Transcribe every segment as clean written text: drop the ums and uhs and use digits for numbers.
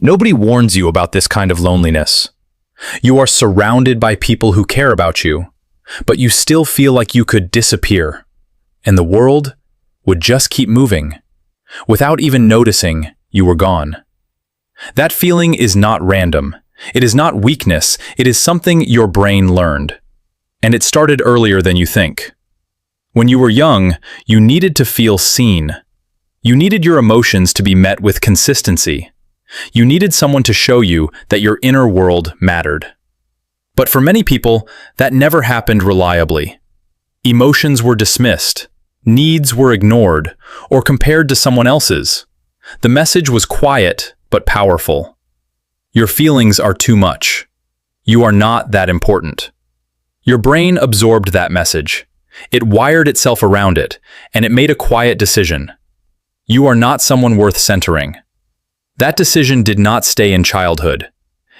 Nobody warns you about this kind of loneliness. You are surrounded by people who care about you, but you still feel like you could disappear, and the world would just keep moving. Without even noticing, you were gone. That feeling is not random. It is not weakness. It is something your brain learned. And it started earlier than you think. When you were young, you needed to feel seen. You needed your emotions to be met with consistency. You needed someone to show you that your inner world mattered. But for many people, that never happened reliably. Emotions were dismissed, needs were ignored, or compared to someone else's. The message was quiet but powerful. Your feelings are too much. You are not that important. Your brain absorbed that message. It wired itself around it, and it made a quiet decision. You are not someone worth centering. That decision did not stay in childhood.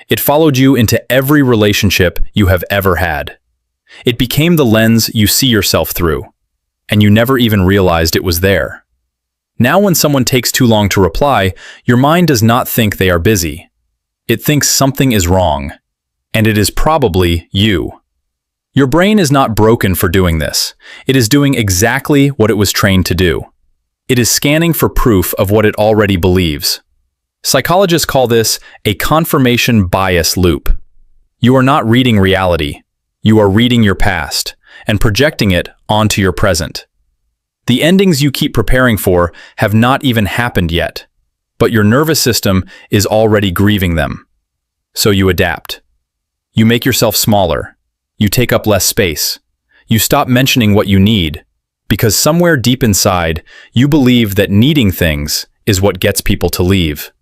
It followed you into every relationship you have ever had. It became the lens you see yourself through, and you never even realized it was there. Now when someone takes too long to reply, your mind does not think they are busy. It thinks something is wrong, and it is probably you. Your brain is not broken for doing this. It is doing exactly what it was trained to do. It is scanning for proof of what it already believes. Psychologists call this a confirmation bias loop. You are not reading reality. You are reading your past and projecting it onto your present. The endings you keep preparing for have not even happened yet, but your nervous system is already grieving them. So you adapt. You make yourself smaller. You take up less space. You stop mentioning what you need, because somewhere deep inside, you believe that needing things is what gets people to leave.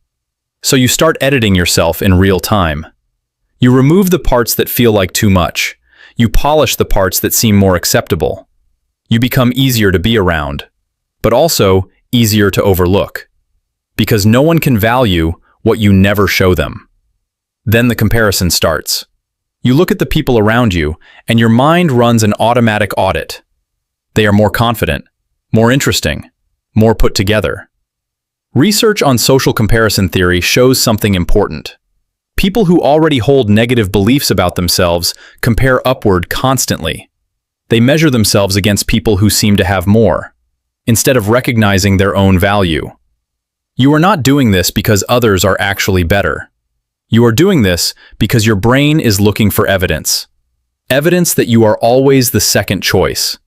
So you start editing yourself in real time. You remove the parts that feel like too much. You polish the parts that seem more acceptable. You become easier to be around, but also easier to overlook, because no one can value what you never show them. Then the comparison starts. You look at the people around you, and your mind runs an automatic audit. They are more confident, more interesting, more put together. Research on social comparison theory shows something important. People who already hold negative beliefs about themselves compare upward constantly. They measure themselves against people who seem to have more, instead of recognizing their own value. You are not doing this because others are actually better. You are doing this because your brain is looking for evidence. Evidence that you are always the second choice.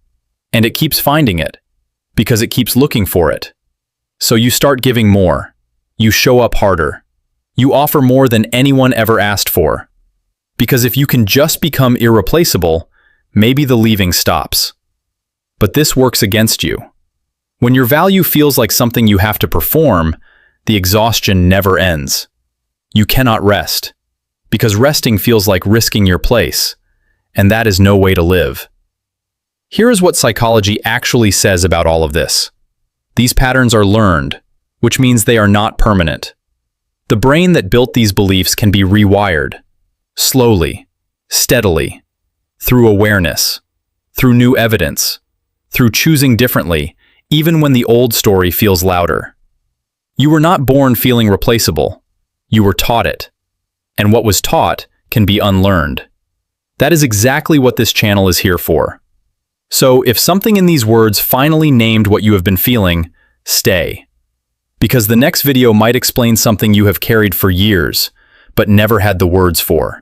And it keeps finding it, because it keeps looking for it. So you start giving more. You show up harder. You offer more than anyone ever asked for. Because if you can just become irreplaceable, maybe the leaving stops. But this works against you. When your value feels like something you have to perform, the exhaustion never ends. You cannot rest, because resting feels like risking your place, and that is no way to live. Here is what psychology actually says about all of this. These patterns are learned, which means they are not permanent. The brain that built these beliefs can be rewired, slowly, steadily, through awareness, through new evidence, through choosing differently, even when the old story feels louder. You were not born feeling replaceable. You were taught it. And what was taught can be unlearned. That is exactly what this channel is here for. So if something in these words finally named what you have been feeling, stay. Because the next video might explain something you have carried for years, but never had the words for.